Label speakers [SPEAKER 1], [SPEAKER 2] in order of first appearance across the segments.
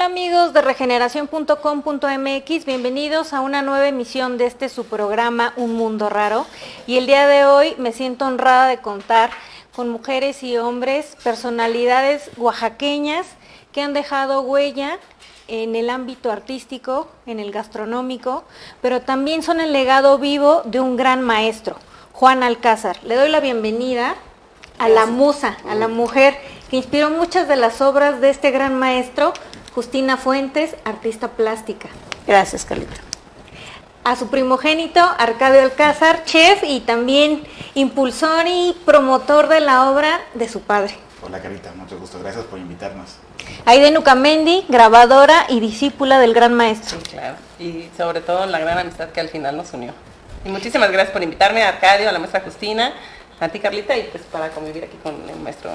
[SPEAKER 1] Hola amigos de regeneración.com.mx, bienvenidos a una nueva emisión de su programa Un Mundo Raro. Y el día de hoy me siento honrada de contar con mujeres y hombres, personalidades oaxaqueñas que han dejado huella en el ámbito artístico, en el gastronómico, pero también son el legado vivo de un gran maestro, Juan Alcázar. Le doy la bienvenida a la musa, a la mujer que inspiró muchas de las obras de este gran maestro, Justina Fuentes, artista plástica.
[SPEAKER 2] Gracias, Carlita.
[SPEAKER 1] A su primogénito, Arcadio Alcázar, chef y también impulsor y promotor de la obra de su padre.
[SPEAKER 3] Hola, Carlita, mucho gusto. Gracias por invitarnos.
[SPEAKER 1] Aide Nucamendi, grabadora y discípula del gran maestro.
[SPEAKER 2] Sí, claro. Y sobre todo la gran amistad que al final nos unió. Y muchísimas gracias por invitarme, a Arcadio, a la maestra Justina, a ti, Carlita, y pues para convivir aquí con el maestro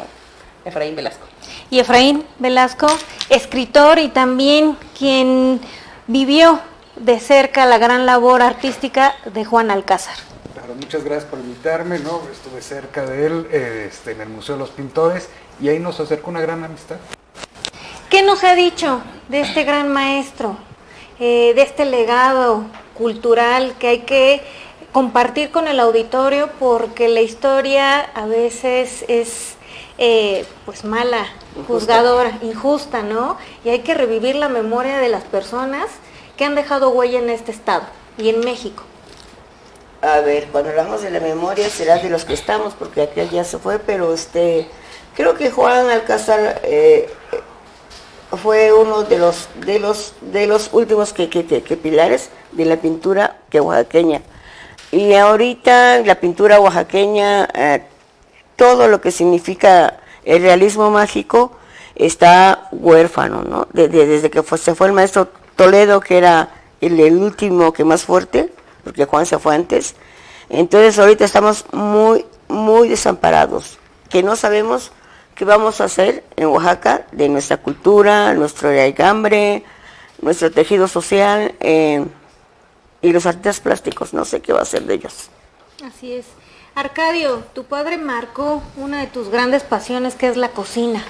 [SPEAKER 2] Efraín Velasco.
[SPEAKER 1] Y Efraín Velasco, escritor y también quien vivió de cerca la gran labor artística de Juan Alcázar.
[SPEAKER 4] Claro, muchas gracias por invitarme, ¿no? Estuve cerca de él en el Museo de los Pintores y ahí nos acercó una gran amistad.
[SPEAKER 1] ¿Qué nos ha dicho de este gran maestro, de este legado cultural que hay que compartir con el auditorio, porque la historia a veces es pues mala, juzgadora, injusta, ¿no? Y hay que revivir la memoria de las personas que han dejado huella en este estado y en México?
[SPEAKER 5] A ver, cuando hablamos de la memoria será de los que estamos, porque aquel ya se fue, pero creo que Juan Alcázar fue uno de los últimos que pilares de la pintura oaxaqueña. Y ahorita la pintura oaxaqueña, todo lo que significa el realismo mágico está huérfano, ¿no? Desde que se fue el maestro Toledo, que era el último que más fuerte, porque Juan se fue antes. Entonces ahorita estamos muy, muy desamparados, que no sabemos qué vamos a hacer en Oaxaca de nuestra cultura, nuestro raigambre, nuestro tejido social, y los artistas plásticos, no sé qué va a hacer de ellos.
[SPEAKER 1] Así es. Arcadio, tu padre marcó una de tus grandes pasiones, que es la cocina,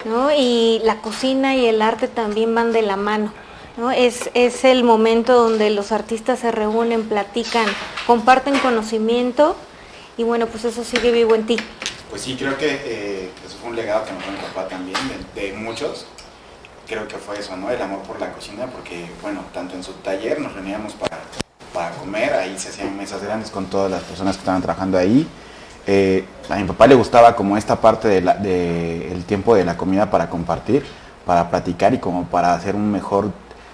[SPEAKER 1] ¿no? Y la cocina y el arte también van de la mano, ¿no? Es el momento donde los artistas se reúnen, platican, comparten conocimiento y bueno, pues eso sigue vivo en ti.
[SPEAKER 3] Pues sí, creo que eso fue un legado que nos dio mi papá también, de muchos. Creo que fue eso, ¿no? El amor por la cocina, porque bueno, tanto en su taller nos reuníamos para comer, ahí se hacían mesas grandes con todas las personas que estaban trabajando ahí. A mi papá le gustaba como esta parte el tiempo de la comida para compartir, para platicar y como para hacer un mejor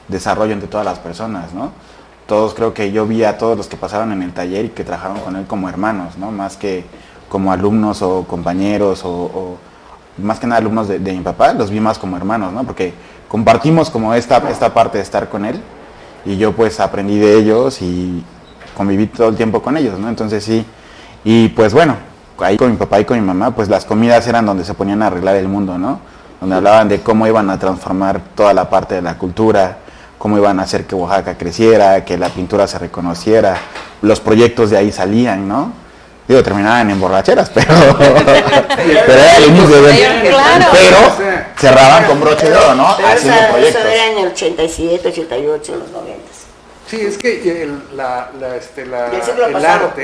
[SPEAKER 3] desarrollo entre todas las personas, ¿no? Todos, creo que yo vi a todos los que pasaron en el taller y que trabajaron con él como hermanos, ¿no? Más que como alumnos o compañeros o más que nada alumnos de mi papá, los vi más como hermanos, ¿no? Porque compartimos como esta parte de estar con él y yo pues aprendí de ellos y conviví todo el tiempo con ellos, ¿no? Entonces sí, y pues bueno, ahí con mi papá y con mi mamá, pues las comidas eran donde se ponían a arreglar el mundo, ¿no? Donde hablaban de cómo iban a transformar toda la parte de la cultura, cómo iban a hacer que Oaxaca creciera, que la pintura se reconociera, los proyectos de ahí salían, ¿no? Digo, terminaban en borracheras, pero era el inicio
[SPEAKER 1] Claro.
[SPEAKER 3] pero cerraban con broche de oro, ¿no?
[SPEAKER 5] Pero
[SPEAKER 3] Haciendo proyectos.
[SPEAKER 5] eso era en el 87, 88, en los 90.
[SPEAKER 4] Sí, es que el arte,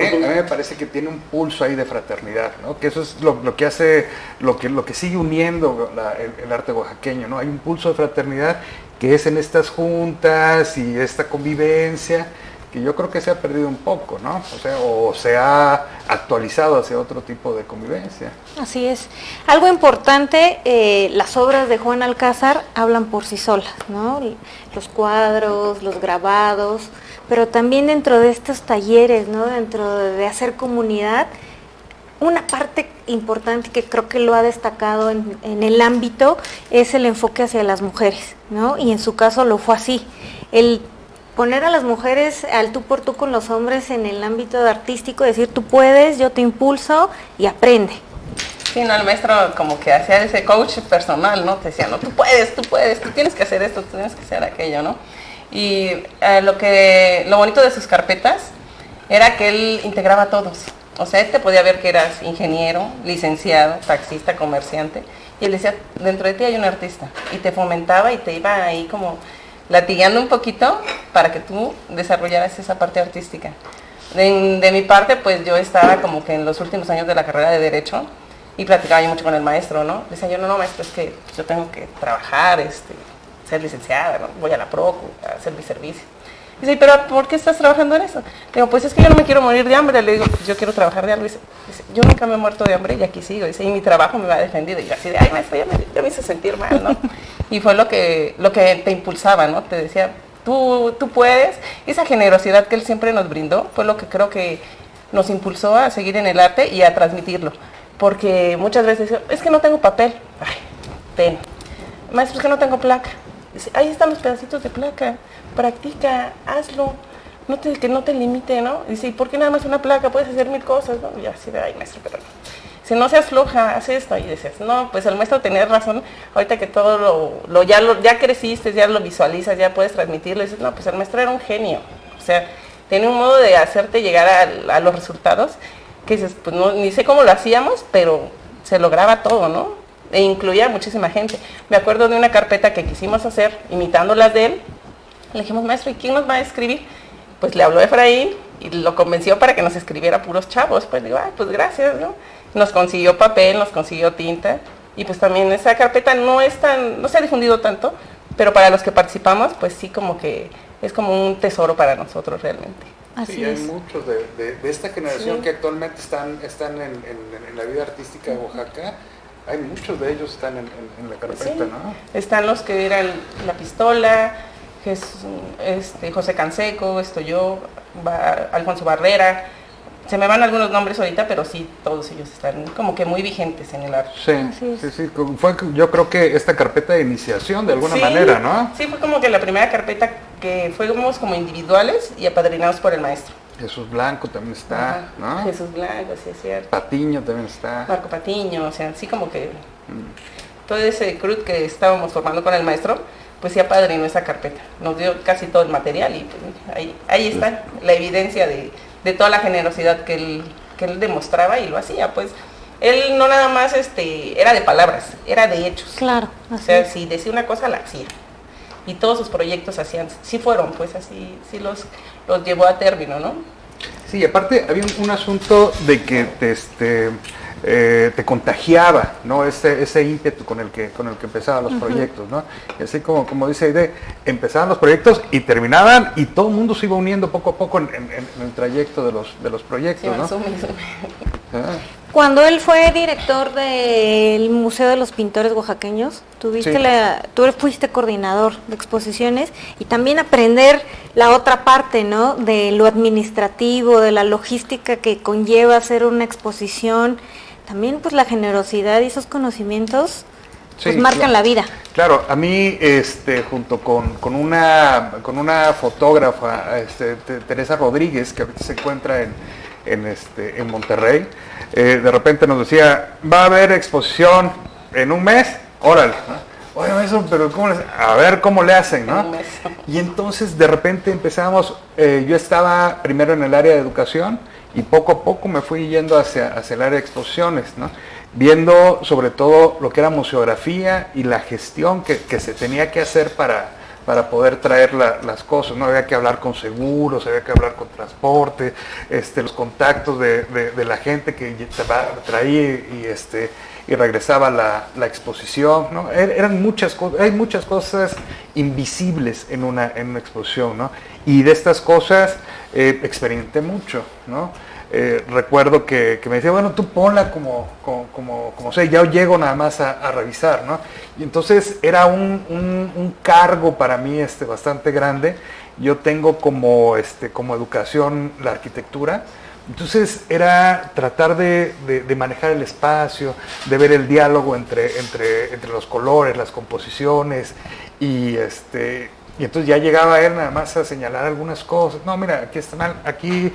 [SPEAKER 4] a mí me parece que tiene un pulso ahí de fraternidad, ¿no? Que eso es lo que hace, lo que sigue uniendo el arte oaxaqueño, ¿no? Hay un pulso de fraternidad que es en estas juntas y esta convivencia, que yo creo que se ha perdido un poco, ¿no? O se ha actualizado hacia otro tipo de convivencia.
[SPEAKER 1] Así es. Algo importante, las obras de Juan Alcázar hablan por sí solas, ¿no? Los cuadros, los grabados, pero también dentro de estos talleres, ¿no? Dentro de hacer comunidad, una parte importante que creo que lo ha destacado en el ámbito es el enfoque hacia las mujeres, ¿no? Y en su caso lo fue así. El poner a las mujeres al tú por tú con los hombres en el ámbito artístico, decir tú puedes, yo te impulso y aprende.
[SPEAKER 2] Sí, no, el maestro como que hacía ese coach personal, ¿no? Te decía, no, tú puedes, tú tienes que hacer esto, tú tienes que hacer aquello, ¿no? Y lo bonito de sus carpetas era que él integraba a todos O sea, él te podía ver que eras ingeniero, licenciado, taxista, comerciante, y él decía, dentro de ti hay un artista, y te fomentaba y te iba ahí como latigando un poquito para que tú desarrollaras esa parte artística. De mi parte, pues yo estaba como que en los últimos años de la carrera de Derecho, y platicaba yo mucho con el maestro, ¿no? Decía yo, no, maestro, es que yo tengo que trabajar, ser licenciada, ¿no? Voy a la Procu, a hacer mi servicio. Dice, pero ¿por qué estás trabajando en eso? Le digo, pues es que yo no me quiero morir de hambre. Le digo, pues yo quiero trabajar de algo. Dice, yo nunca me he muerto de hambre y aquí sigo. Dice, y mi trabajo me va defendido. Y yo así de, ay, maestro, ya me hice sentir mal, ¿no? Y fue lo que te impulsaba, ¿no? Te decía, tú puedes. Esa generosidad que él siempre nos brindó fue lo que creo que nos impulsó a seguir en el arte y a transmitirlo. Porque muchas veces decía, es que no tengo papel. Ay, ten. Maestro, es que no tengo placa. Dice, ahí están los pedacitos de placa. Practica, hazlo, que no te limite, ¿no? Dice, ¿y por qué nada más una placa? Puedes hacer 1000 cosas, ¿no? Y así de, ay, maestro, pero no. Si no seas floja, haz esto. Y dices, no, pues el maestro tenía razón, ahorita que todo ya creciste, ya lo visualizas, ya puedes transmitirlo. Y dices, no, pues el maestro era un genio. O sea, tiene un modo de hacerte llegar a los resultados que dices, pues no, ni sé cómo lo hacíamos, pero se lograba todo, ¿no? E incluía a muchísima gente. Me acuerdo de una carpeta que quisimos hacer, imitando las de él. Le dijimos, maestro, ¿y quién nos va a escribir? Pues le habló Efraín y lo convenció para que nos escribiera puros chavos. Pues digo, ay, pues gracias, ¿no? Nos consiguió papel, nos consiguió tinta. Y pues también esa carpeta no se ha difundido tanto, pero para los que participamos, pues sí como que es como un tesoro para nosotros realmente.
[SPEAKER 4] Así sí, hay muchos de esta generación que actualmente están en la vida artística de Oaxaca. Hay muchos de ellos están en la carpeta, ¿no?
[SPEAKER 2] Están los que eran La Pistola, José Canseco, yo, Alfonso Barrera. Se me van algunos nombres ahorita, pero sí, todos ellos están como que muy vigentes en el arte.
[SPEAKER 4] Sí. Yo creo que esta carpeta de iniciación de alguna manera, ¿no?
[SPEAKER 2] Sí, fue como que la primera carpeta que fuimos como individuales y apadrinados por el maestro.
[SPEAKER 4] Jesús Blanco también está, ¿no?
[SPEAKER 2] Jesús Blanco, sí es cierto.
[SPEAKER 4] Patiño también está.
[SPEAKER 2] Marco Patiño, o sea, sí como que todo ese crew que estábamos formando con el maestro, pues sí apadrinó esa carpeta. Nos dio casi todo el material y pues, ahí está la evidencia de toda la generosidad que él demostraba y lo hacía. Pues él no nada más era de palabras, era de hechos.
[SPEAKER 1] Claro,
[SPEAKER 2] así. O sea, si decía una cosa, la hacía. Y todos sus proyectos sí fueron, pues así, sí los llevó a término, ¿no?
[SPEAKER 4] Sí, aparte había un asunto de que te contagiaba, ¿no? Ese ímpetu con el que empezaban los proyectos, ¿no? Y así como dice Aide, empezaban los proyectos y terminaban y todo el mundo se iba uniendo poco a poco en el trayecto de los proyectos, ¿no?
[SPEAKER 1] Cuando él fue director del Museo de los Pintores Oaxaqueños, tú fuiste coordinador de exposiciones y también aprender la otra parte, ¿no? De lo administrativo, de la logística que conlleva hacer una exposición. También pues la generosidad y esos conocimientos pues marcan la vida.
[SPEAKER 4] Claro, a mí junto con una fotógrafa, Teresa Rodríguez, que ahorita se encuentra en Monterrey, de repente nos decía, va a haber exposición en un mes, órale, ¿no? Oye, eso, pero a ver cómo le hacen, ¿no? Y entonces de repente empezamos, yo estaba primero en el área de educación y poco a poco me fui yendo hacia el área de exposiciones, ¿no? Viendo sobre todo lo que era museografía y la gestión que se tenía que hacer para poder traer las cosas, ¿no? Había que hablar con seguros, había que hablar con transporte, los contactos de la gente que traía y regresaba la exposición, ¿no? Eran muchas cosas, hay muchas cosas invisibles en una exposición, ¿no? Y de estas cosas experimenté mucho, ¿no? Recuerdo que me decía, bueno, tú ponla como sea, ya llego nada más a revisar, ¿no? Y entonces era un cargo para mí bastante grande. Yo tengo como educación la arquitectura, entonces era tratar de manejar el espacio, de ver el diálogo entre los colores, las composiciones y entonces ya llegaba él nada más a señalar algunas cosas. No, mira, aquí está mal, aquí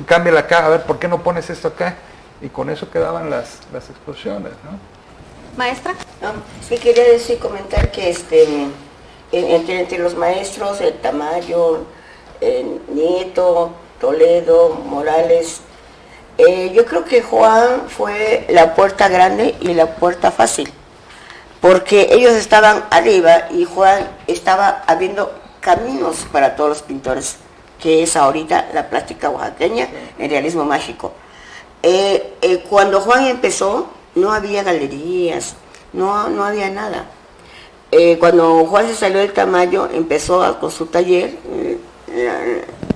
[SPEAKER 4] cámbiala acá, a ver, ¿por qué no pones esto acá? Y con eso quedaban las exposiciones, ¿no?
[SPEAKER 1] Maestra.
[SPEAKER 5] Sí, quería comentar que entre los maestros, el Tamayo, Nieto, Toledo, Morales, Yo creo que Juan fue la puerta grande y la puerta fácil, porque ellos estaban arriba y Juan estaba abriendo caminos para todos los pintores, que es ahorita la plástica oaxaqueña, el realismo mágico. Cuando Juan empezó, no había galerías, no había nada. Cuando Juan se salió del Tamayo, empezó con su taller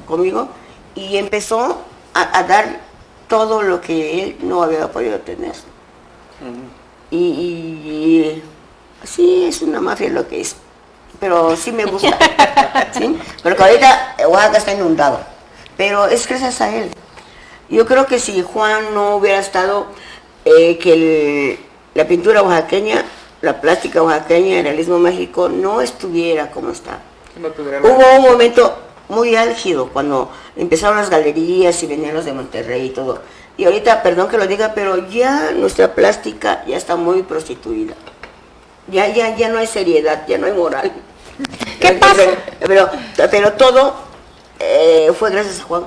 [SPEAKER 5] conmigo y empezó a dar todo lo que él no había podido tener. Y sí, es una mafia lo que es, pero sí me gusta. ¿Sí? Porque ahorita Oaxaca está inundado, pero es gracias a él. Yo creo que si Juan no hubiera estado, la pintura oaxaqueña, la plástica oaxaqueña, el realismo mágico, no estuviera como está. Hubo un momento muy álgido cuando empezaron las galerías y venían los de Monterrey y todo. Y ahorita, perdón que lo diga, pero ya nuestra plástica ya está muy prostituida. Ya no hay seriedad, ya no hay moral.
[SPEAKER 1] ¿Qué pasa?
[SPEAKER 5] Pero todo fue gracias a Juan.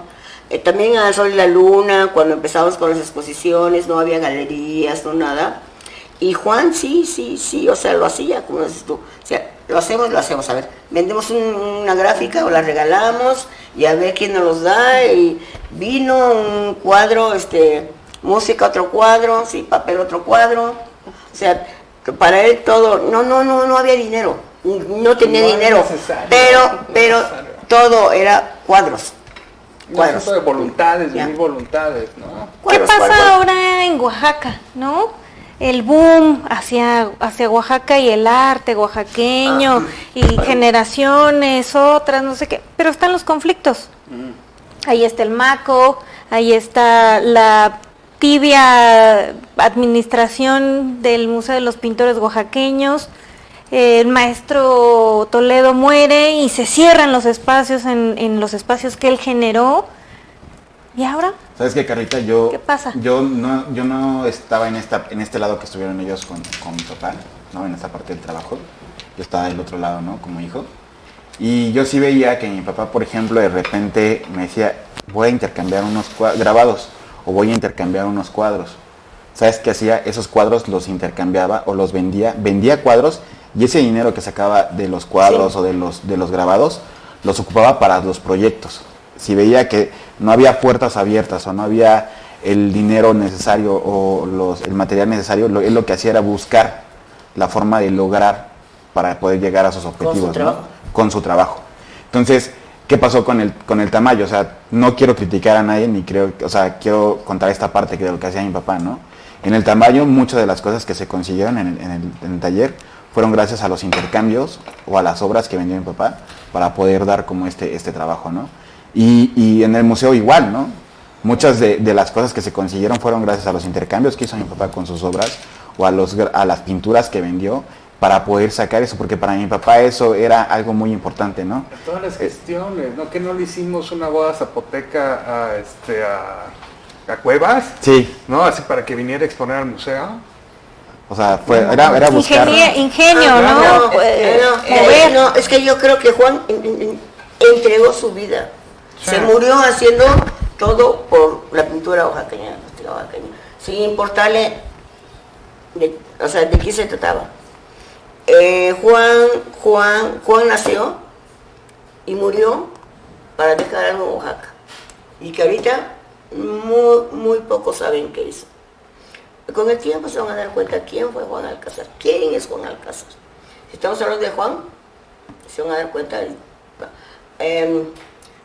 [SPEAKER 5] También al Sol y la Luna, cuando empezamos con las exposiciones, no había galerías, no nada. Y Juan sí, o sea, lo hacía, como dices tú. O sea, lo hacemos, a ver, vendemos una gráfica o la regalamos y a ver quién nos los da. Y vino un cuadro, música otro cuadro, sí, papel otro cuadro. O sea, para él todo, no había dinero, no tenía dinero, pero todo era cuadros.
[SPEAKER 4] Un asunto de voluntades, de mil voluntades, ¿no?
[SPEAKER 1] ¿Qué pasa ahora en Oaxaca, no? El boom hacia Oaxaca y el arte oaxaqueño y generaciones, otras, no sé qué, pero están los conflictos. Ahí está el MACO, ahí está la tibia administración del Museo de los Pintores Oaxaqueños. El maestro Toledo muere y se cierran los espacios en los espacios que él generó. ¿Y ahora?
[SPEAKER 6] ¿Sabes qué, Carlita?
[SPEAKER 1] ¿Qué pasa?
[SPEAKER 6] Yo no estaba en este lado que estuvieron ellos con mi papá, ¿no? En esta parte del trabajo. Yo estaba del otro lado, ¿no? Como hijo. Y yo sí veía que mi papá, por ejemplo, de repente me decía, voy a intercambiar unos grabados o voy a intercambiar unos cuadros. ¿Sabes qué hacía? Esos cuadros los intercambiaba o los vendía cuadros y ese dinero que sacaba de los cuadros o de los grabados los ocupaba para los proyectos. Si veía que no había puertas abiertas o no había el dinero necesario o el material necesario, él lo que hacía era buscar la forma de lograr para poder llegar a sus objetivos, ¿no? Con su trabajo. Entonces, ¿qué pasó con el Tamayo? O sea, no quiero criticar a nadie ni quiero contar esta parte de lo que hacía mi papá, ¿no? En el Tamayo, muchas de las cosas que se consiguieron en el taller fueron gracias a los intercambios o a las obras que vendió mi papá para poder dar como este trabajo, ¿no? Y en el museo igual, ¿no? Muchas de las cosas que se consiguieron fueron gracias a los intercambios que hizo mi papá con sus obras o a las pinturas que vendió para poder sacar eso, porque para mi papá eso era algo muy importante, ¿no?
[SPEAKER 4] Todas las gestiones, ¿no? Que no le hicimos una boda zapoteca a Cuevas,
[SPEAKER 5] sí,
[SPEAKER 4] ¿no? Así para que viniera a exponer al museo.
[SPEAKER 6] O sea, era buscar...
[SPEAKER 1] Ingenio, ¿no?
[SPEAKER 5] No, es que yo creo que Juan entregó su vida. Sí. Se murió haciendo todo por la pintura oaxaqueña, sin importarle de qué se trataba. Juan nació y murió para dejar algo en Oaxaca. Y que ahorita muy pocos saben qué hizo. Con el tiempo se van a dar cuenta quién fue Juan Alcázar, quién es Juan Alcázar. Si estamos hablando de Juan, se van a dar cuenta.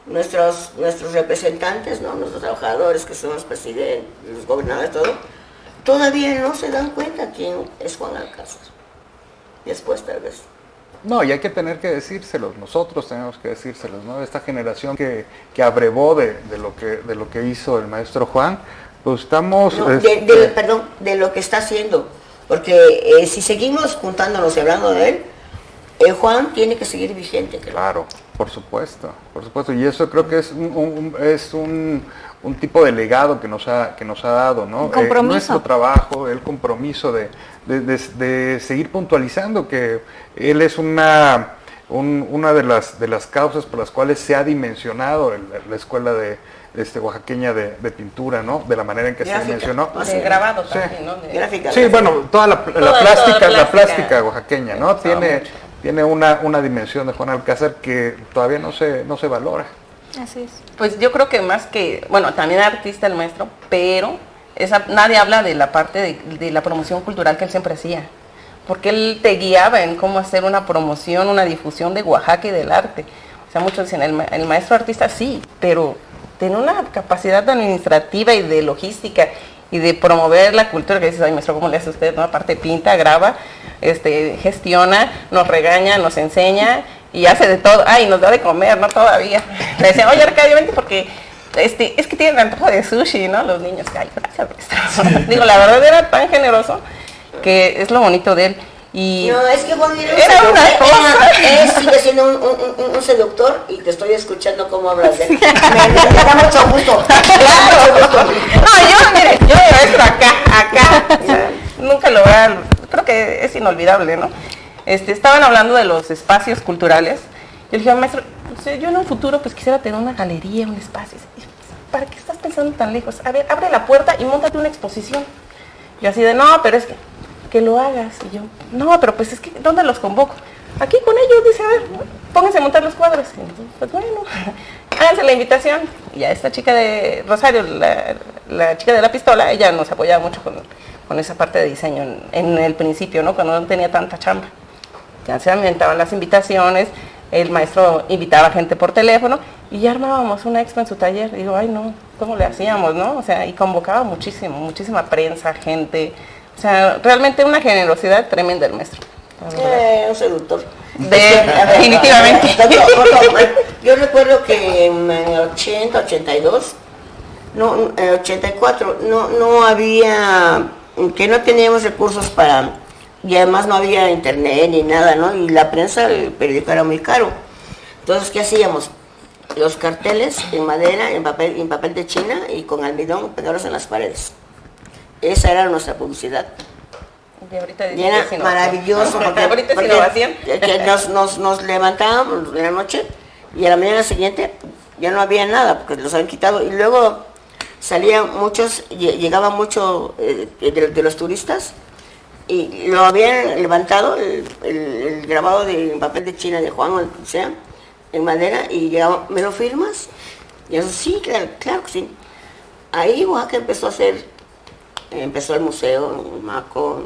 [SPEAKER 5] Nuestros representantes, ¿no? Nuestros trabajadores, que son los presidentes, los gobernadores, todavía no se dan cuenta quién es Juan Alcázar. Después tal vez.
[SPEAKER 4] No, y hay que tener que decírselos, nosotros tenemos que decírselos, ¿no? Esta generación que abrevó de lo que hizo el maestro Juan, pues estamos...
[SPEAKER 5] No, de lo que está haciendo, porque si seguimos juntándonos y hablando de él, Juan tiene que seguir vigente, creo.
[SPEAKER 4] Claro, por supuesto, y eso creo que es un tipo de legado que nos ha dado, ¿no? Nuestro trabajo, el compromiso de seguir puntualizando que él es una una de las causas por las cuales se ha dimensionado la escuela oaxaqueña de pintura, ¿no? De la manera en que se mencionó.
[SPEAKER 2] De grabado
[SPEAKER 4] Sí.
[SPEAKER 2] también, ¿no?
[SPEAKER 5] Gráfica.
[SPEAKER 4] Sí, bueno, toda la plástica oaxaqueña, ¿no? Tiene una dimensión de Juan Alcázar que todavía no se valora.
[SPEAKER 1] Así es.
[SPEAKER 2] Pues yo creo que más que, bueno, también artista el maestro, pero nadie habla de la parte de la promoción cultural que él siempre hacía. Porque él te guiaba en cómo hacer una promoción, una difusión de Oaxaca y del arte. O sea, muchos dicen, el maestro artista sí, pero tiene una capacidad administrativa y de logística y de promover la cultura, que dices, ay maestro, ¿cómo le hace usted? ¿No? Aparte pinta, graba, gestiona, nos regaña, nos enseña y hace de todo. Ay, nos da de comer, ¿no? Todavía. Le decían, oye Arcadio, vente porque es que tienen antojo de sushi, ¿no? Los niños, ay, gracias maestro. Digo, la verdad era tan generoso que es lo bonito de él. Y
[SPEAKER 5] no, es que Juan
[SPEAKER 2] era una cosa.
[SPEAKER 5] Él sigue siendo un seductor y te estoy escuchando cómo hablas de él. Me da mucho gusto.
[SPEAKER 2] Claro. No, mire, yo veo esto acá. O sea, nunca lo vean. Creo que es inolvidable, ¿no? Estaban hablando de los espacios culturales. Yo le dije, maestro, yo en un futuro pues quisiera tener una galería, un espacio. ¿Para qué estás pensando tan lejos? A ver, abre la puerta y móntate una exposición. Yo así de, no, pero es que lo hagas. Y yo, no, pero pues es que, ¿dónde los convoco? Aquí con ellos, dice, a ver, pónganse a montar los cuadros. Y entonces, pues bueno, háganse la invitación. Y ya esta chica de Rosario, la chica de la pistola, ella nos apoyaba mucho con esa parte de diseño en el principio, ¿no? Cuando no tenía tanta chamba. Ya se inventaban las invitaciones, el maestro invitaba gente por teléfono y ya armábamos una expo en su taller. Y digo, ay no, ¿cómo le hacíamos, no? O sea, y convocaba muchísima prensa, gente. O sea, realmente una generosidad tremenda el maestro.
[SPEAKER 5] Un seductor.
[SPEAKER 2] Definitivamente.
[SPEAKER 5] Yo recuerdo que en el 80, 82, no, 84, no había, que no teníamos recursos para, y además no había internet ni nada, ¿no? Y la prensa, el periódico era muy caro. Entonces, ¿qué hacíamos? Los carteles en madera, en papel de China y con almidón pegados en las paredes. Esa era nuestra publicidad.
[SPEAKER 2] Y
[SPEAKER 5] era maravilloso porque nos levantábamos de la noche y a la mañana siguiente ya no había nada porque los habían quitado y luego salían muchos, llegaban mucho de los turistas y lo habían levantado el grabado de papel de China de Juan, o sea, en madera y llegaban, ¿me lo firmas? Y eso sí, claro que sí. Ahí Oaxaca empezó el museo, el Maco,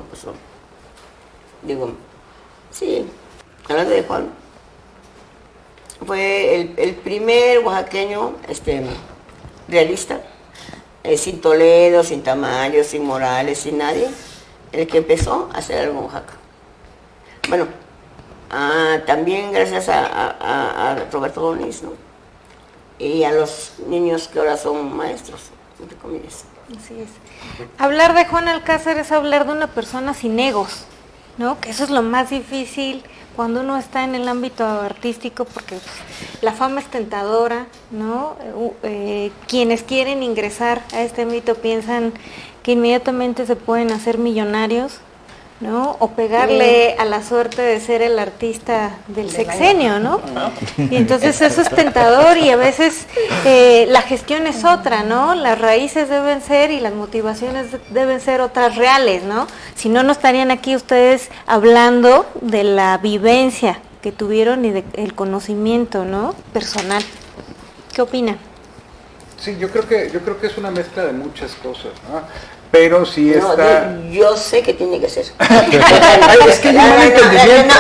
[SPEAKER 5] hablando de Juan, fue el primer oaxaqueño realista, sin Toledo, sin Tamayo, sin Morales, sin nadie, el que empezó a hacer algo en Oaxaca. Bueno, también gracias a Roberto Gómez, ¿no? Y a los niños que ahora son maestros, entre comillas.
[SPEAKER 1] Así es. Hablar de Juan Alcázar es hablar de una persona sin egos, ¿no? Que eso es lo más difícil cuando uno está en el ámbito artístico, porque pues, la fama es tentadora, ¿no? Quienes quieren ingresar a este ámbito piensan que inmediatamente se pueden hacer millonarios, ¿no? O pegarle a la suerte de ser el artista del sexenio, ¿no? Y entonces eso es tentador y a veces la gestión es otra, ¿no? Las raíces deben ser y las motivaciones deben ser otras reales, ¿no? Si no, no estarían aquí ustedes hablando de la vivencia que tuvieron y del conocimiento, ¿no? Personal. ¿Qué opinan?
[SPEAKER 4] Sí, yo creo que es una mezcla de muchas cosas, ¿no? Pero sí está...
[SPEAKER 5] Yo sé que tiene que ser.
[SPEAKER 4] Es que hay un mal entendimiento.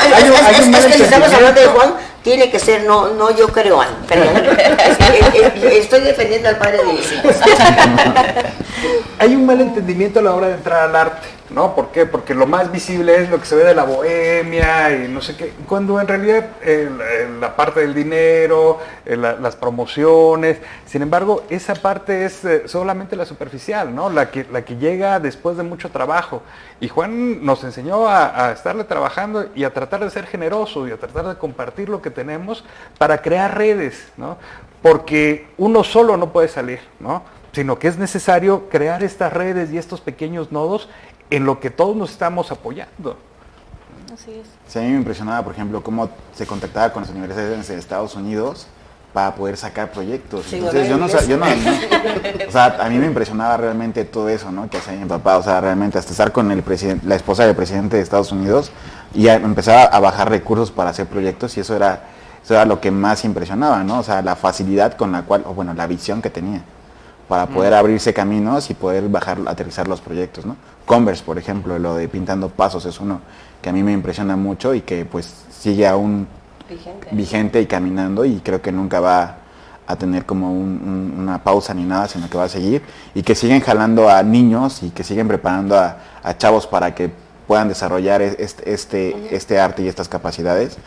[SPEAKER 5] Es que si estamos hablando de Juan, tiene que ser, no yo creo, perdón. Estoy defendiendo al padre de mis hijos.
[SPEAKER 4] Hay un mal entendimiento a la hora de entrar al arte, ¿no? ¿Por qué? Porque lo más visible es lo que se ve de la bohemia y no sé qué, cuando en realidad la parte del dinero, las promociones, sin embargo, esa parte es solamente la superficial, ¿no? La que llega después de mucho trabajo. Y Juan nos enseñó a estarle trabajando y a tratar de ser generoso y a tratar de compartir lo que tenemos para crear redes, ¿no? Porque uno solo no puede salir, ¿no? Sino que es necesario crear estas redes y estos pequeños nodos en lo que todos nos estamos apoyando.
[SPEAKER 1] Así es.
[SPEAKER 6] Sí, a mí me impresionaba, por ejemplo, cómo se contactaba con las universidades de Estados Unidos para poder sacar proyectos.
[SPEAKER 5] Sí,
[SPEAKER 6] Entonces o sea, a mí me impresionaba realmente todo eso, ¿no? Que hacía mi papá, o sea, realmente hasta estar con el presidente, la esposa del presidente de Estados Unidos y empezaba a bajar recursos para hacer proyectos y eso era lo que más impresionaba, ¿no? O sea, la facilidad con la cual, o bueno, la visión que tenía para poder abrirse caminos y poder aterrizar los proyectos, ¿no? Converse, por ejemplo, lo de Pintando Pasos es uno que a mí me impresiona mucho y que pues sigue aún vigente y caminando y creo que nunca va a tener como una pausa ni nada, sino que va a seguir y que siguen jalando a niños y que siguen preparando a chavos para que puedan desarrollar este arte y estas capacidades,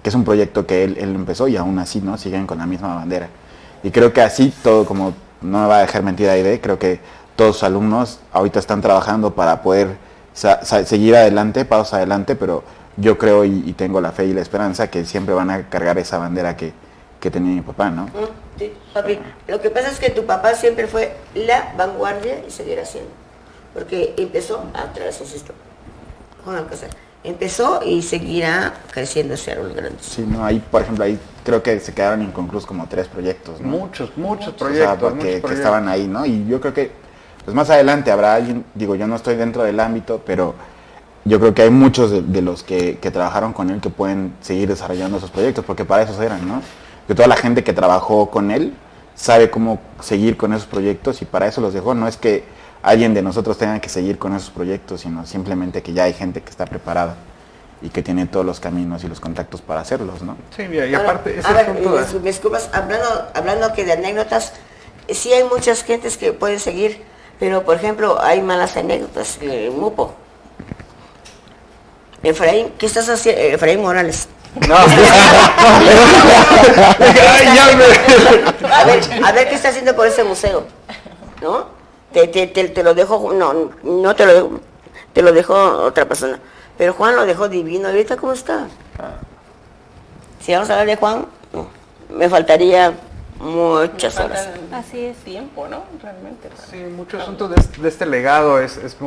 [SPEAKER 6] que es un proyecto que él empezó y aún así, ¿no? Siguen con la misma bandera. Y creo que así todo, como no me va a dejar mentir Aide, creo que todos los alumnos ahorita están trabajando para poder seguir adelante, pasos adelante, pero yo creo y tengo la fe y la esperanza que siempre van a cargar esa bandera que tenía mi papá, ¿no?
[SPEAKER 5] Sí, papi. Lo que pasa es que tu papá siempre fue la vanguardia y seguirá siendo. Porque empezó a traerse esto. Juan Alcázar. Empezó y seguirá creciendo hacia los grandes.
[SPEAKER 6] Sí, no, ahí, por ejemplo, ahí creo que se quedaron inconclusos como 3 proyectos, ¿no?
[SPEAKER 4] Muchos proyectos.
[SPEAKER 6] O sea, porque que estaban ahí, ¿no? Y yo creo que, pues más adelante habrá alguien, digo, yo no estoy dentro del ámbito, pero yo creo que hay muchos de los que trabajaron con él que pueden seguir desarrollando esos proyectos, porque para eso eran, ¿no? Que toda la gente que trabajó con él sabe cómo seguir con esos proyectos y para eso los dejó. No es que alguien de nosotros tenga que seguir con esos proyectos, sino simplemente que ya hay gente que está preparada y que tiene todos los caminos y los contactos para hacerlos, ¿no?
[SPEAKER 4] Sí, mira, y aparte, ese
[SPEAKER 5] a ver,
[SPEAKER 4] asunto de...
[SPEAKER 5] me disculpas, hablando que de anécdotas, sí hay muchas gentes que pueden seguir, pero por ejemplo, hay malas anécdotas. Mupo. Efraín, ¿qué estás haciendo? Efraín Morales.
[SPEAKER 4] No,
[SPEAKER 5] a ver qué está haciendo por ese museo, ¿no? Te lo dejo, no te lo dejo, te lo dejo otra persona. Pero Juan lo dejó divino. ¿Ahorita cómo está? Si vamos a hablar de Juan, no, me faltaría muchas horas.
[SPEAKER 1] Así es.
[SPEAKER 2] Tiempo, ¿no? Realmente.
[SPEAKER 4] Sí, mucho asunto de este legado, es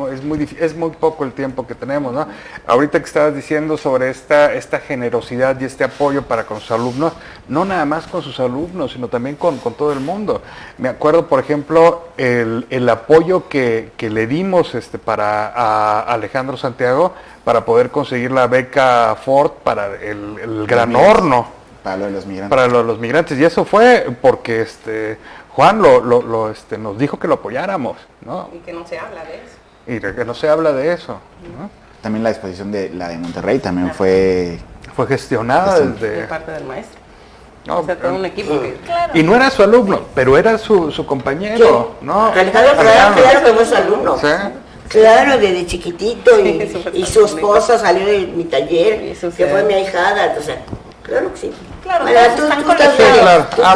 [SPEAKER 4] muy poco el tiempo que tenemos, ¿no? Ahorita que estabas diciendo sobre esta generosidad y este apoyo para con sus alumnos, no nada más con sus alumnos, sino también con todo el mundo. Me acuerdo, por ejemplo, el apoyo que le dimos a Alejandro Santiago para poder conseguir la beca Ford para el gran horno.
[SPEAKER 6] Para lo de los migrantes.
[SPEAKER 4] Para los migrantes, y eso fue porque Juan nos dijo que lo apoyáramos, ¿no?
[SPEAKER 2] Y que no se habla de eso.
[SPEAKER 4] Y que no se habla de eso, ¿no?
[SPEAKER 6] También la exposición de la de Monterrey también fue
[SPEAKER 4] gestionada
[SPEAKER 2] De
[SPEAKER 4] desde...
[SPEAKER 2] parte del maestro.
[SPEAKER 4] No,
[SPEAKER 2] O sea, todo un equipo que...
[SPEAKER 1] Claro.
[SPEAKER 4] y no era su alumno, pero era su compañero, ¿no?
[SPEAKER 5] Alejandro claro que fue su alumno.
[SPEAKER 4] Sí.
[SPEAKER 5] Claro, desde chiquitito
[SPEAKER 2] Súper
[SPEAKER 5] y su esposa salió de mi taller,
[SPEAKER 2] Y su
[SPEAKER 5] que fue
[SPEAKER 2] ser.
[SPEAKER 5] mi ahijada, o sea, claro que sí.
[SPEAKER 1] Claro,
[SPEAKER 5] Bueno,
[SPEAKER 1] todos
[SPEAKER 5] tú
[SPEAKER 1] están
[SPEAKER 5] estás
[SPEAKER 1] conectados.
[SPEAKER 4] Sí, claro.
[SPEAKER 5] tú
[SPEAKER 4] Ah,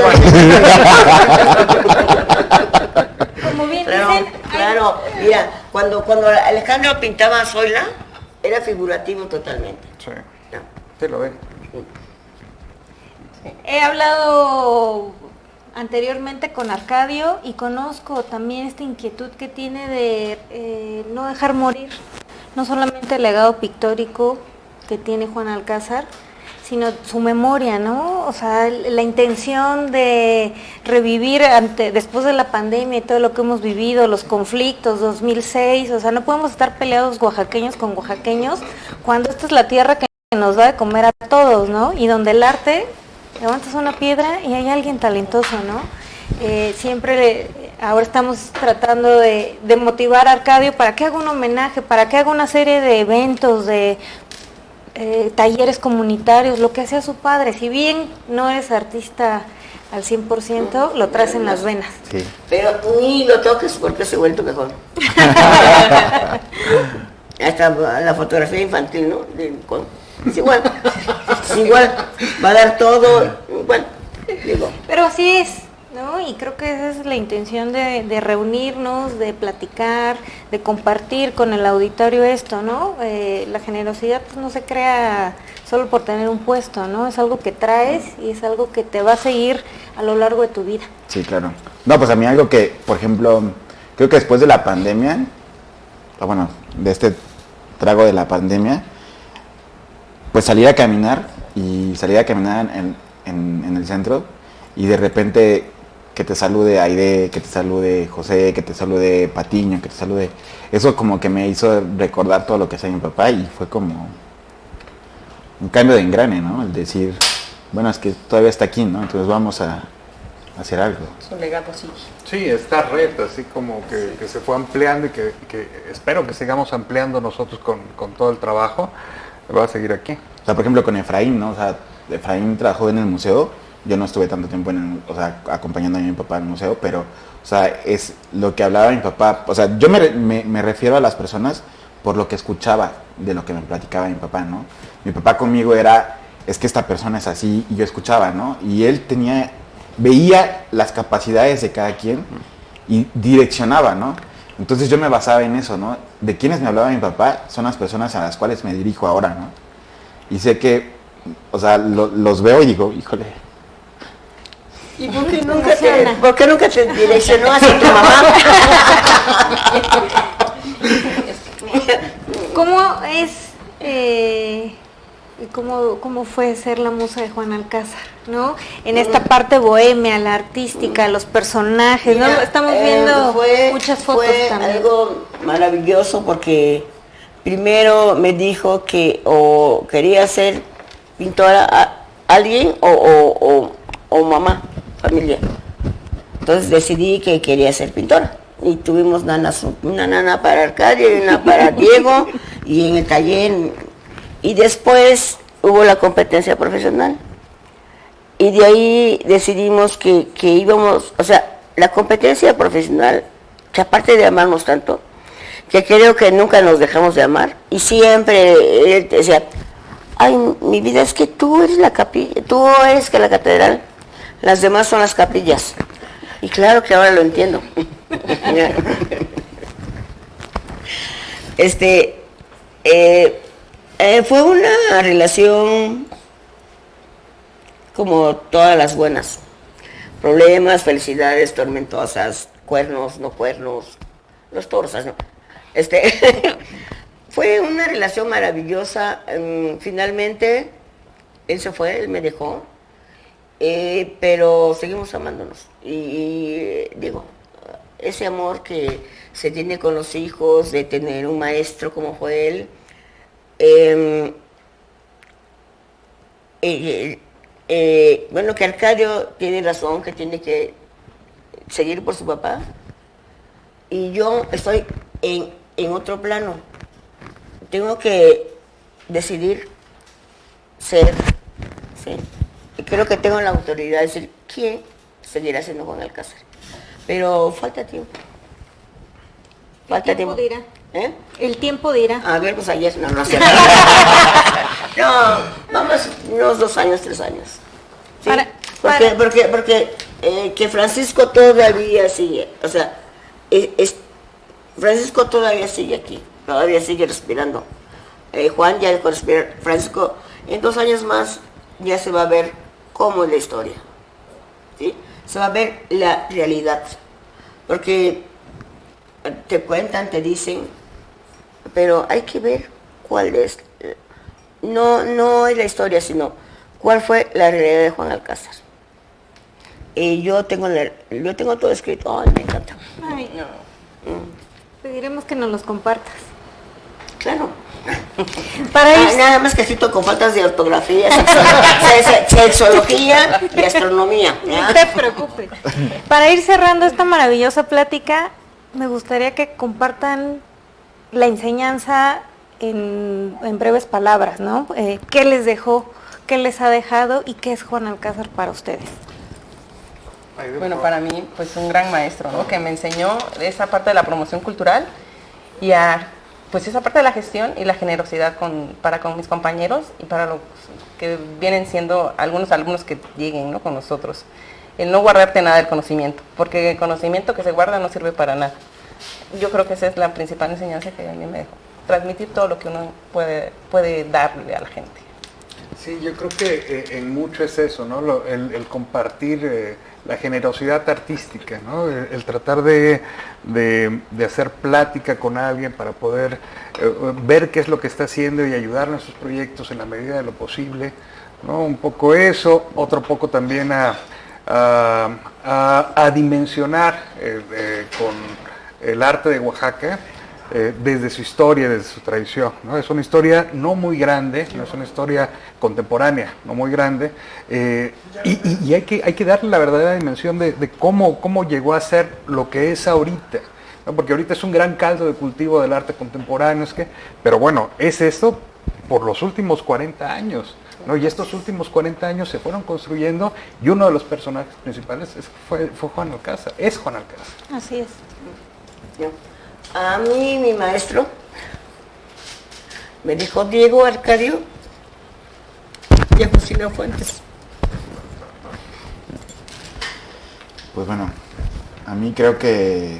[SPEAKER 5] estás-
[SPEAKER 1] Como bien
[SPEAKER 5] Claro,
[SPEAKER 1] dicen,
[SPEAKER 5] claro. Mira, cuando Alejandro pintaba a Zoila, era figurativo totalmente.
[SPEAKER 4] Sí,
[SPEAKER 5] ¿no?
[SPEAKER 4] sí lo ve.
[SPEAKER 1] he hablado anteriormente con Arcadio y conozco también esta inquietud que tiene de no dejar morir, no solamente el legado pictórico que tiene Juan Alcázar, sino su memoria, ¿no? O sea, la intención de revivir después de la pandemia y todo lo que hemos vivido, los conflictos, 2006, o sea, no podemos estar peleados oaxaqueños con oaxaqueños cuando esta es la tierra que nos da de comer a todos, ¿no? Y donde el arte, levantas una piedra y hay alguien talentoso, ¿no? Ahora estamos tratando de motivar a Arcadio para que haga un homenaje, para que haga una serie de eventos, de talleres comunitarios, lo que hacía su padre. Si bien no eres artista al 100%, lo traes en las venas.
[SPEAKER 6] Sí.
[SPEAKER 5] Pero ni lo toques porque se ha vuelto mejor. Hasta la fotografía infantil, ¿no? Es igual, va a dar todo, igual, digo.
[SPEAKER 1] Pero así es, ¿no? Y creo que esa es la intención de reunirnos, de platicar, de compartir con el auditorio esto, ¿no? La generosidad pues, no se crea solo por tener un puesto, ¿no? Es algo que traes y es algo que te va a seguir a lo largo de tu vida.
[SPEAKER 6] Sí, claro. No, pues a mí algo que, por ejemplo, creo que después de la pandemia, de este trago de la pandemia, pues salir a caminar en el centro y de repente que te salude Aide, que te salude José, que te salude Patiño, que te salude... Eso como que me hizo recordar todo lo que hacía mi papá y fue como un cambio de engrane, ¿no? El decir, bueno, es que todavía está aquí, ¿no? Entonces vamos a hacer algo.
[SPEAKER 2] Su legado sí.
[SPEAKER 4] Sí, esta red así como que se fue ampliando y que espero que sigamos ampliando nosotros con todo el trabajo. Va a seguir aquí.
[SPEAKER 6] O sea, por ejemplo, con Efraín, ¿no? O sea, Efraín trabajó en el museo. Yo no estuve tanto tiempo acompañando a mi papá en el museo, pero, o sea, es lo que hablaba mi papá. O sea, yo me refiero a las personas por lo que escuchaba de lo que me platicaba mi papá, ¿no? Mi papá conmigo es que esta persona es así, y yo escuchaba, ¿no? Y él veía las capacidades de cada quien y direccionaba, ¿no? Entonces yo me basaba en eso, ¿no? De quienes me hablaba mi papá son las personas a las cuales me dirijo ahora, ¿no? Y sé que, o sea, los veo y digo, híjole.
[SPEAKER 5] ¿Y por qué nunca te direccionó hacia tu mamá?
[SPEAKER 1] ¿Cómo es, cómo fue ser la musa de Juan Alcázar, ¿no? En esta parte bohemia, la artística, los personajes, ¿no?
[SPEAKER 5] Mira,
[SPEAKER 1] Estamos viendo muchas fotos
[SPEAKER 5] fue
[SPEAKER 1] también.
[SPEAKER 5] Algo maravilloso porque primero me dijo que o quería ser pintora alguien o mamá, familia. Entonces decidí que quería ser pintora. Y tuvimos nanas, una nana para Arcadio y una para Diego, y en el taller. Y después hubo la competencia profesional. Y de ahí decidimos que íbamos, o sea, la competencia profesional, que aparte de amarnos tanto, que creo que nunca nos dejamos de amar, y siempre él decía, ay, mi vida, es que tú eres la capilla, tú eres que la catedral, las demás son las capillas. Y claro que ahora lo entiendo. Fue una relación como todas las buenas. Problemas, felicidades, tormentosas, cuernos, no cuernos, los toros, ¿no? Fue una relación maravillosa. Finalmente, él se fue, él me dejó. Pero seguimos amándonos y digo, ese amor que se tiene con los hijos, de tener un maestro como fue él, bueno, que Arcadio tiene razón, que tiene que seguir por su papá, y yo estoy en otro plano, tengo que decidir ser, ¿sí? Y creo que tengo la autoridad de decir quién seguirá siendo Juan Alcázar. Pero falta tiempo.
[SPEAKER 1] Falta tiempo. Dirá.
[SPEAKER 5] ¿Eh?
[SPEAKER 1] El tiempo dirá.
[SPEAKER 5] A ver, pues ayer, no sé. No, vamos unos 2 años, 3 años. ¿Sí? Porque que Francisco todavía sigue, o sea, Francisco todavía sigue aquí, todavía sigue respirando. Juan ya dejó de respirar. Francisco, en 2 años más ya se va a ver cómo es la historia, ¿sí? Se va a ver la realidad, porque te cuentan, te dicen, pero hay que ver cuál es, no es la historia, sino cuál fue la realidad de Juan Alcázar. Y yo tengo todo escrito. Ay, me encanta.
[SPEAKER 1] Ay, no. Pediremos que nos los compartas.
[SPEAKER 5] Claro.
[SPEAKER 1] Para ir...
[SPEAKER 5] nada más que escrito con faltas de ortografía, sexología y astronomía.
[SPEAKER 1] No te preocupes. Para ir cerrando esta maravillosa plática, me gustaría que compartan la enseñanza en breves palabras, ¿no? ¿Qué les dejó, qué les ha dejado y qué es Juan Alcázar para ustedes?
[SPEAKER 2] Bueno, para mí, pues un gran maestro, ¿no? Que me enseñó esa parte de la promoción cultural y pues esa parte de la gestión y la generosidad para con mis compañeros y para los que vienen siendo algunos alumnos que lleguen, ¿no? Con nosotros. El no guardarte nada del conocimiento, porque el conocimiento que se guarda no sirve para nada. Yo creo que esa es la principal enseñanza que a mí me dejó. Transmitir todo lo que uno puede darle a la gente.
[SPEAKER 4] Sí, yo creo que en mucho es eso, ¿no? El compartir la generosidad artística, ¿no? El tratar de hacer plática con alguien para poder ver qué es lo que está haciendo y ayudarle en sus proyectos en la medida de lo posible, ¿no? Un poco eso, otro poco también a dimensionar con el arte de Oaxaca, desde su historia, desde su tradición, ¿no? Es una historia no muy grande, no es una historia contemporánea, no muy grande, y hay que darle la verdadera dimensión de cómo llegó a ser lo que es ahorita, ¿no? Porque ahorita es un gran caldo de cultivo del arte contemporáneo, pero bueno, es esto por los últimos 40 años, ¿no? Y estos últimos 40 años se fueron construyendo, y uno de los personajes principales fue Juan Alcázar, es Juan Alcázar.
[SPEAKER 1] Así es.
[SPEAKER 5] Yo. A mí, mi maestro, me dijo Diego Arcadio y Agustina Fuentes.
[SPEAKER 6] Pues bueno, a mí creo que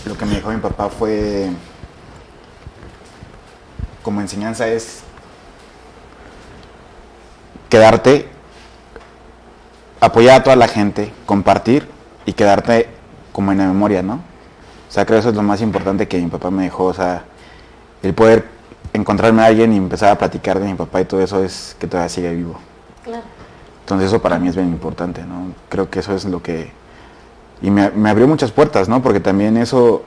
[SPEAKER 6] lo que me dijo mi papá fue, como enseñanza, es quedarte, apoyar a toda la gente, compartir y quedarte como en la memoria, ¿no? O sea, creo que eso es lo más importante que mi papá me dejó, o sea, el poder encontrarme a alguien y empezar a platicar de mi papá y todo eso es que todavía sigue vivo.
[SPEAKER 1] Claro.
[SPEAKER 6] Entonces eso para mí es bien importante, ¿no? Creo que eso es lo que... Y me abrió muchas puertas, ¿no? Porque también eso,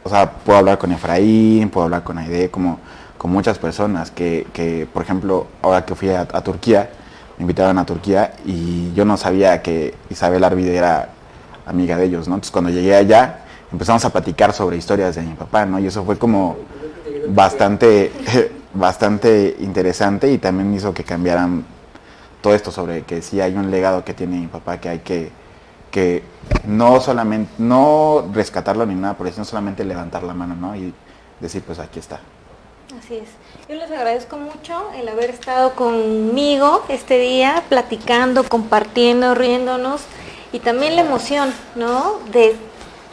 [SPEAKER 6] o sea, puedo hablar con Efraín, puedo hablar con Aide, como con muchas personas que, por ejemplo, ahora que fui a Turquía, me invitaron a Turquía y yo no sabía que Isabel Arvide era amiga de ellos, ¿no? Entonces cuando llegué allá empezamos a platicar sobre historias de mi papá, ¿no? Y eso fue como bastante interesante y también hizo que cambiaran todo esto sobre que sí hay un legado que tiene mi papá que hay que no solamente, no rescatarlo ni nada por eso, sino solamente levantar la mano, ¿no? Y decir, pues aquí está.
[SPEAKER 1] Así es. Yo les agradezco mucho el haber estado conmigo este día, platicando, compartiendo, riéndonos y también la emoción, ¿no? De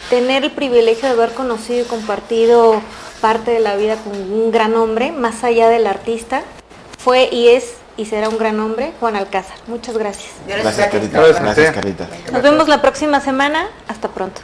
[SPEAKER 1] tener el privilegio de haber conocido y compartido parte de la vida con un gran hombre, más allá del artista. Fue y es y será un gran hombre, Juan Alcázar. Muchas gracias.
[SPEAKER 6] Gracias, Carita.
[SPEAKER 4] Gracias,
[SPEAKER 6] Gracias, Carita.
[SPEAKER 1] Nos vemos la próxima semana. Hasta pronto.